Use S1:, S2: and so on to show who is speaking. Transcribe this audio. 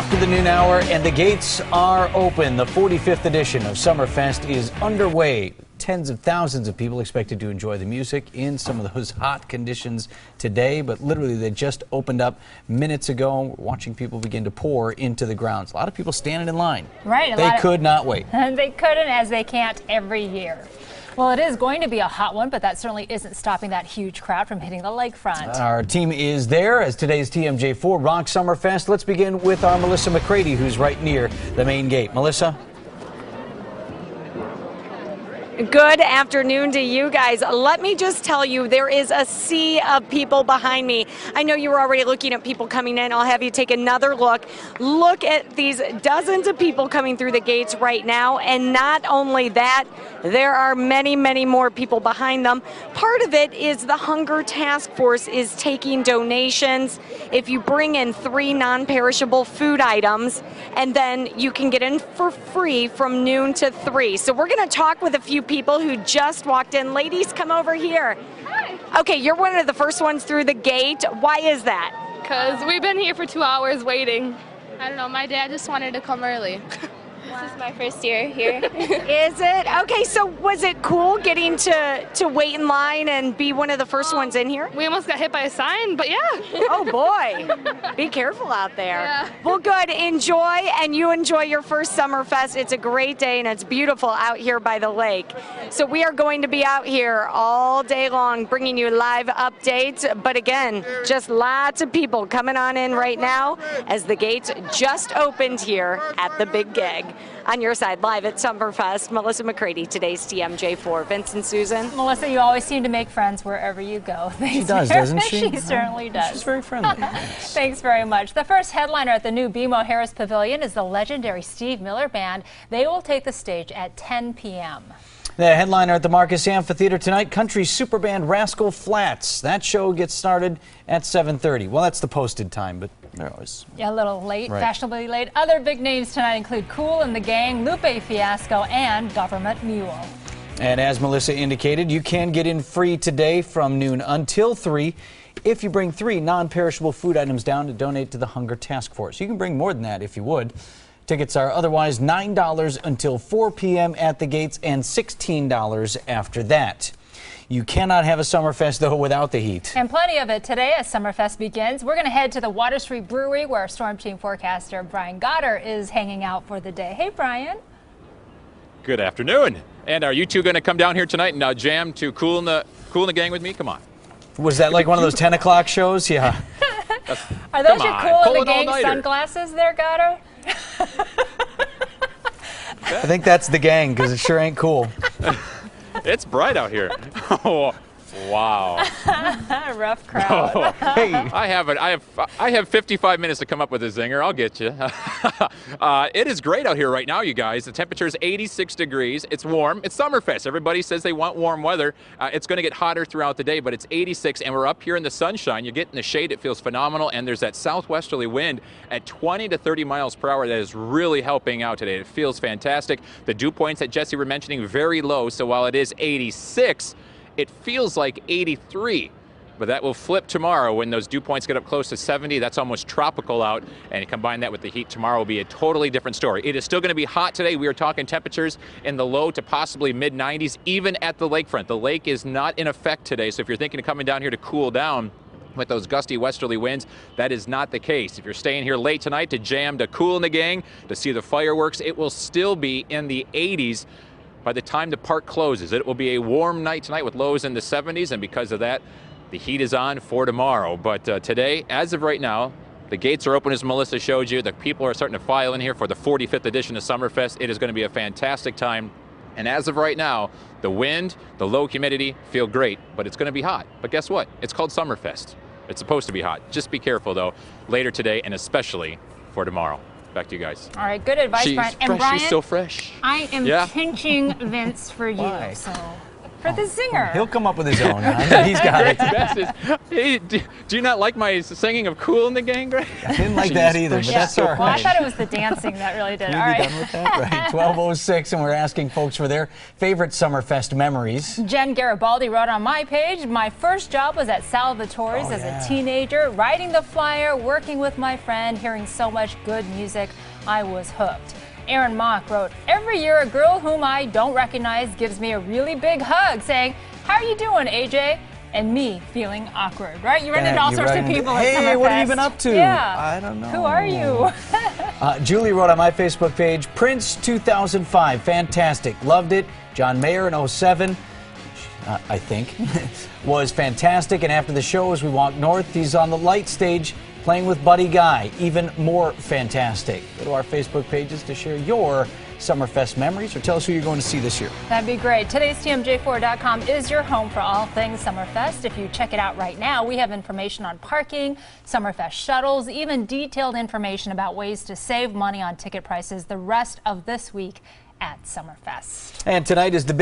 S1: after the noon hour, and the gates are open. The 45th edition of Summerfest is underway. Tens of thousands of people expected to enjoy the music in some of those hot conditions today, but literally they just opened up minutes ago. We're watching people begin to pour into the grounds. A lot of people standing in line.
S2: Right.
S1: They could not wait.
S2: They couldn't, as they can't every year. Well, it is going to be a hot one, but that certainly isn't stopping that huge crowd from hitting the lakefront. Our
S1: team is there as today's TMJ4 rocks Summerfest. Let's begin with our Melissa McCready, who's right near the main gate. Melissa?
S3: Good afternoon to you guys. Let me just tell you, there is a sea of people behind me. I know you were already looking at people coming in. I'll have you take another look. Look at these dozens of people coming through the gates right now. And not only that, there are many, many more people behind them. Part of it is the Hunger Task Force is taking donations. If you bring in 3 non-perishable food items, and then you can get in for free from noon to 3. So we're going to talk with a few people who just walked in. Ladies, come over here.
S4: Hi.
S3: Okay, you're one of the first ones through the gate. Why is that?
S4: Because we've been here for 2 hours waiting. I don't know, my dad just wanted to come early. This is my first year here.
S3: Is it? Okay, so was it cool getting to wait in line and be one of the first ones in here?
S4: We almost got hit by a sign, but yeah.
S3: Oh boy, be careful out there.
S4: Yeah.
S3: Well, good, enjoy, and you enjoy your first Summerfest. It's a great day and it's beautiful out here by the lake. So we are going to be out here all day long bringing you live updates, but again, just lots of people coming on in right now as the gates just opened here at the Big Gig. On your side, live at Summerfest, Melissa McCready, today's TMJ4. Vince and Susan.
S2: Melissa, you always seem to make friends wherever you go.
S1: She does, doesn't she?
S2: She certainly does.
S1: She's very friendly.
S2: Thanks very much. The first headliner at the new BMO Harris Pavilion is the legendary Steve Miller Band. They will take the stage at 10 p.m.
S1: The headliner at the Marcus Amphitheater tonight, country super band Rascal Flatts. That show gets started at 7:30. Well, that's the posted time, but they're always...
S2: Yeah, a little late,
S1: right.
S2: Fashionably late. Other big names tonight include Kool and the Gang, Lupe Fiasco, and Government Mule.
S1: And as Melissa indicated, you can get in free today from noon until 3 if you bring 3 non-perishable food items down to donate to the Hunger Task Force. You can bring more than that if you would. Tickets are otherwise $9 until 4 p.m. at the gates and $16 after that. You cannot have a Summerfest, though, without the heat.
S2: And plenty of it today as Summerfest begins. We're going to head to the Water Street Brewery where Storm Team forecaster Brian Goddard is hanging out for the day. Hey, Brian.
S5: Good afternoon. And are you two going to come down here tonight and jam to Kool and the Gang with me? Come on.
S1: Was that like one of those 10 o'clock shows? Yeah.
S2: Are those your Kool and the Gang
S5: all-nighter.
S2: sunglasses there, Goddard?
S1: I think that's the gang, because it sure ain't cool.
S5: It's bright out here. Oh, wow.
S2: Rough crowd.
S1: Hey.
S5: I have 55 minutes to come up with a zinger. I'll get you. It is great out here right now, you guys. The temperature is 86 degrees. It's warm. It's Summerfest. Everybody says they want warm weather. It's going to get hotter throughout the day, but it's 86, and we're up here in the sunshine. You get in the shade, it feels phenomenal, and there's that southwesterly wind at 20 to 30 miles per hour that is really helping out today. It feels fantastic. The dew points that Jesse were mentioning, very low, so while it is 86, it feels like 83, but that will flip tomorrow when those dew points get up close to 70. That's almost tropical out, and combine that with the heat tomorrow will be a totally different story. It is still going to be hot today. We are talking temperatures in the low to possibly mid-90s, even at the lakefront. The lake is not in effect today, so if you're thinking of coming down here to cool down with those gusty westerly winds, that is not the case. If you're staying here late tonight to jam to Kool and the Gang, to see the fireworks, it will still be in the 80s. By the time the park closes. It will be a warm night tonight with lows in the 70s, and because of that, the heat is on for tomorrow. But today, as of right now, the gates are open, as Melissa showed you. The people are starting to file in here for the 45th edition of Summerfest. It is going to be a fantastic time. And as of right now, the wind, the low humidity feel great, but it's going to be hot. But guess what? It's called Summerfest. It's supposed to be hot. Just be careful, though, later today and especially for tomorrow. Back to you guys.
S2: All right, good advice,
S5: She's
S2: Brian.
S5: fresh.
S2: And Brian,
S5: she's so fresh.
S2: I am pinching Vince for you.
S1: Why?
S2: So for the zinger.
S1: He'll come up with his own. He's got it.
S5: Best is, hey, do you not like my singing of Cool in the Gang, Greg?
S1: I didn't like that either, but that's all right.
S2: Well, I thought it was the dancing that really did.
S1: You'd
S2: All
S1: be
S2: right.
S1: done with that? Right. 12:06, and we're asking folks for their favorite Summerfest memories.
S2: Jen Garibaldi wrote on my page, my first job was at Salvatore's as a teenager, writing the flyer, working with my friend, hearing so much good music, I was hooked. Aaron Mock wrote, every year a girl whom I don't recognize gives me a really big hug saying, how are you doing, AJ? And me feeling awkward, right? You run into all sorts of people at Summerfest.
S1: Hey, what have you been up to?
S2: Yeah.
S1: I don't know.
S2: Who are you?
S1: Julie wrote on my Facebook page, Prince 2005, fantastic, loved it. John Mayer in 07, I think, was fantastic. And after the show, as we walk north, he's on the light stage playing with Buddy Guy, even more fantastic. Go to our Facebook pages to share your Summerfest memories or tell us who you're going to see this year.
S2: That'd be great. Today's TMJ4.com is your home for all things Summerfest. If you check it out right now, we have information on parking, Summerfest shuttles, even detailed information about ways to save money on ticket prices the rest of this week at Summerfest.
S1: And tonight is the